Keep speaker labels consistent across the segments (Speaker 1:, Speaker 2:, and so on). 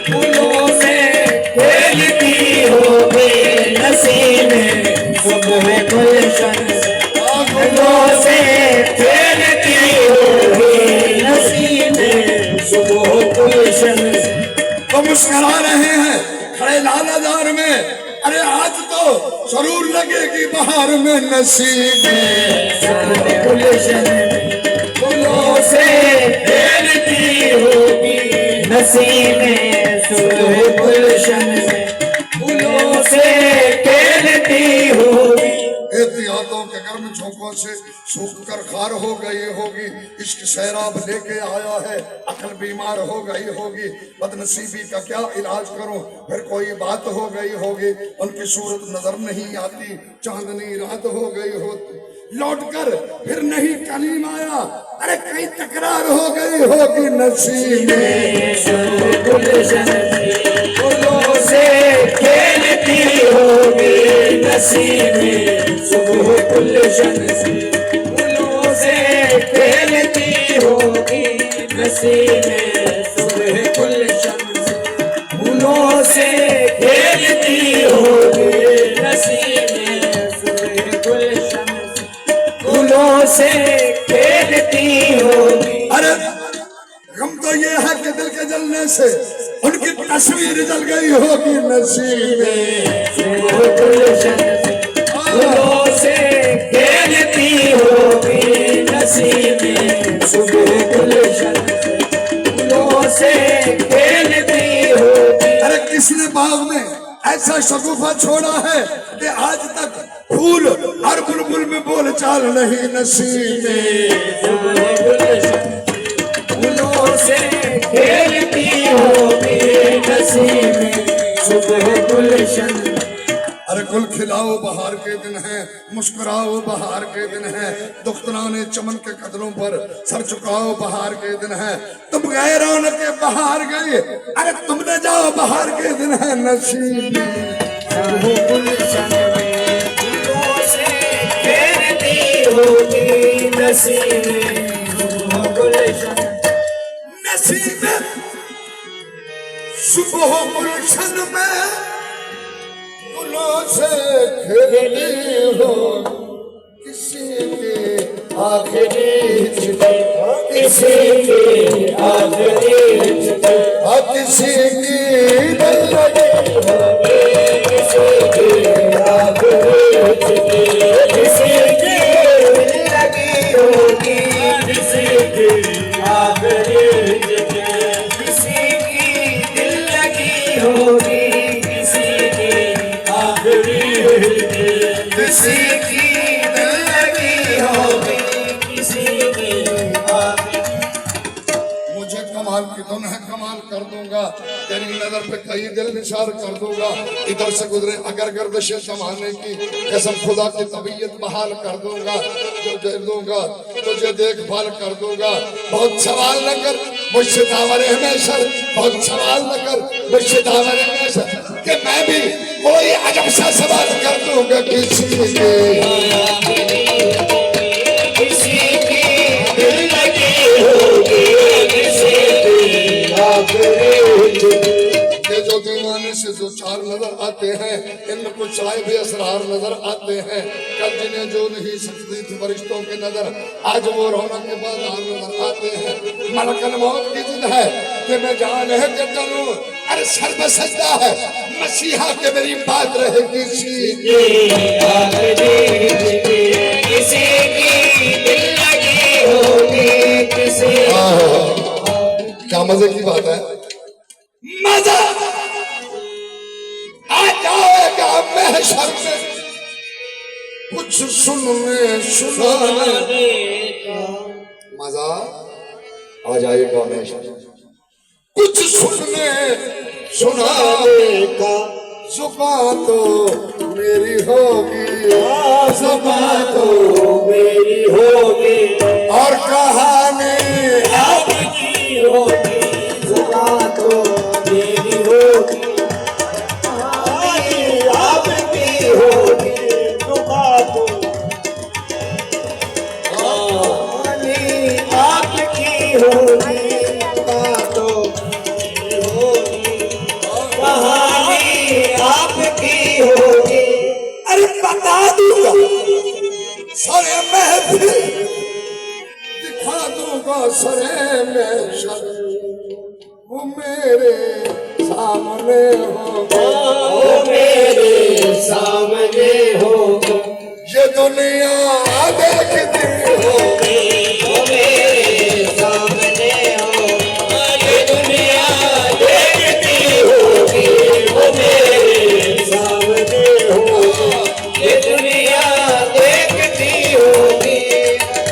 Speaker 1: फूलों से खेलती होगी नसीब सुबह गुलशन, फूलों से खेलती होगी नसीब सुबह गुलशन।
Speaker 2: तो मुस्कुरा रहे हैं खड़े लालादार में, अरे आज तो जरूर लगेगी बाहर में नसीब
Speaker 1: सुबह गुलशन, फूलों से खेलती होगी नसीब सुबह गुलशन, फूलों से खेलती होगी।
Speaker 2: एहतियातों के गर्म झोंकों से सूख कर खार हो गई होगी, इश्क सैराब लेके आया है, अकल बीमार हो गई होगी, बदनसीबी का क्या इलाज करूं, फिर कोई बात हो गई होगी, उनकी सूरत नजर नहीं आती, चांदनी रात हो गई होती, लौटकर फिर नहीं कलीम आया, अरे कई तकरार हो गई होगी नसीब
Speaker 1: फूलों से खेलती होगी नसीब सुबह गुलशन, फूलों से खेलती होगी नसीब सुबह गुलशन, फूलों से खेलती होगी नसीब सुबह गुलशन, फूलों से खेलती होगी।
Speaker 2: अरे गम तो ये है कि दिल के जलने से उनकी तस्वीर जल गई होगी नसीब
Speaker 1: सुबह गुलशन, फूलों से खेलती होगी नसीब सुबह गुलशन, फूलों से खेलती होगी।
Speaker 2: अरे किसने बाग में ऐसा शगुफा छोड़ा है कि आज तक फूल और बुलबुल में बोल चाल नहीं नसीब
Speaker 1: सुबह गुलशन, फूलों से खेलती होगी नसीब सुबह गुलशन।
Speaker 2: अरे गुल खिलाओ बहार के दिन है, मुस्कुराओ बहार के दिन है, दुख्तराने चमन के कदमों पर सर झुकाओ बहार के दिन है, तुम गए रौनक के बहार गए, अरे तुमने जाओ बहार के दिन है नसीब
Speaker 1: सुबह गुलशन में फूलों से खेलती होगी नसीब सुबह गुलशन,
Speaker 2: नसीब सुबह गुलशन में फूलों से खेलती हो किसी की
Speaker 1: आखिरी छुट्टी, किसी की आखिरी छुट्टी,
Speaker 2: किसी की दिल लगी
Speaker 1: होगी किसी की आखिरी छुट्टी, किसी की दिल लगी होगी किसी की आखिरी छुट्टी, किसी की दिल लगी होगी किसी की आखिरी छुट्टी, किसी की दिल लगी होगी किसी की आखिरी।
Speaker 2: मुझे कमाल की धुन है कमाल कर दूंगा, तेरी नजर पे कई दिल निशार कर दूंगा, इधर से गुजरे अगर गर्दिश जमाने की कसम खुदा की तबीयत बहाल कर दूंगा, जो दे दूंगा तुझे देखभाल कर दूंगा। बहुत सवाल न कर मुझसे दावर हमेशा, बहुत सवाल न कर मुझसे दावर हमेशा, कि मैं भी कोई अजब सा सवाल कर दूंगा किसी के
Speaker 1: किसी की दिल लगी होगी किसी की आखिरी छुट्टी।
Speaker 2: ये जो दीवाने से जो चार नजर आते हैं, इनमें कुछ शायद भी असरार नजर आते हैं, कल जिन्हें जो नहीं सकती थी फरिश्तों की नजर, आज वो रौनक के बाद नजर आते हैं। मलकल मौत की जिद है कि मैं जान है कि करूं, अरे सर में सजदा है मसीहा के मेरी बात रहे किसी
Speaker 1: की आखिरी छुट्टी, किसी की दिल लगी होगी किसी।
Speaker 2: क्या मजे की बात है, मजा आ जाएगा महशर में कुछ सुनने सुनाने
Speaker 1: का,
Speaker 2: मजा आ जाएगा महशर कुछ सुनने सुनाने का, जुबान तो मेरी होगी,
Speaker 1: जुबान तो मेरी होगी
Speaker 2: और कहानी
Speaker 1: आपकी होगी, जुबान तो मेरी होगी आपकी होगी, जुबान तो आपकी होगी
Speaker 2: माशरे में शर वो मेरे सामने होगा,
Speaker 1: वो मेरे सामने होगा,
Speaker 2: ये दुनिया देखती होगी,
Speaker 1: वो मेरे सामने होगा, ये दुनिया देखती होगी, वो मेरे सामने होगा, ये दुनिया देखती होगी,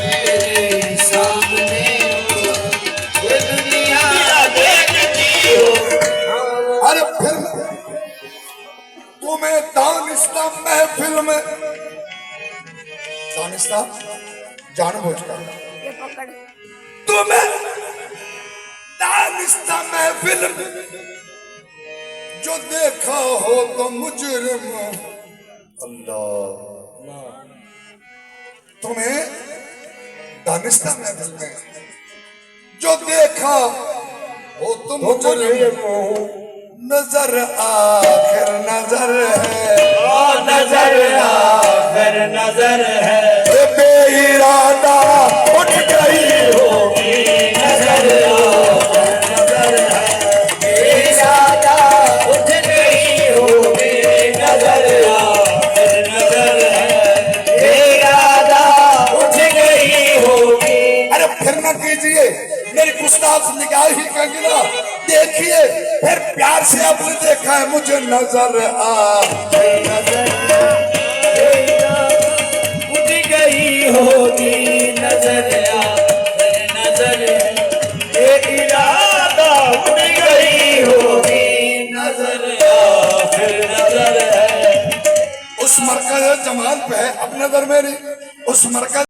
Speaker 1: मेरे सामने होगा, ये दुनिया देखती होगी।
Speaker 2: अरे फिर तुम्हें दानिस्ता महफिल में दानिस्ता जानबूझकर तुम्हें दानिस्ता महफिल में जो देखा हो तो मुजरिम अल्लाह, तुम्हें दानिस्ता महफिल में जो देखा हो तो मुजरिम नजर आखिर नजर है,
Speaker 1: नजर आखिर नजर है,
Speaker 2: बेइरादा उठ गई होगी,
Speaker 1: नजर आखिर नजर है, इरादा उठ गई होगी, नजर आखिर नजर है, इरादा उठ गई होगी।
Speaker 2: अरे फिर न कीजिए मेरी गुस्ताख निगाही का गिला, देखिए फिर प्यार से आपने देखा है मुझे नजर आ
Speaker 1: उठ गई होगी, नजर आखिर नजर है, इरादा उठ गई होगी, नजर आखिर नजर है।
Speaker 2: उस मरकज जमाल पे है अब नजर मेरी, उस मरकज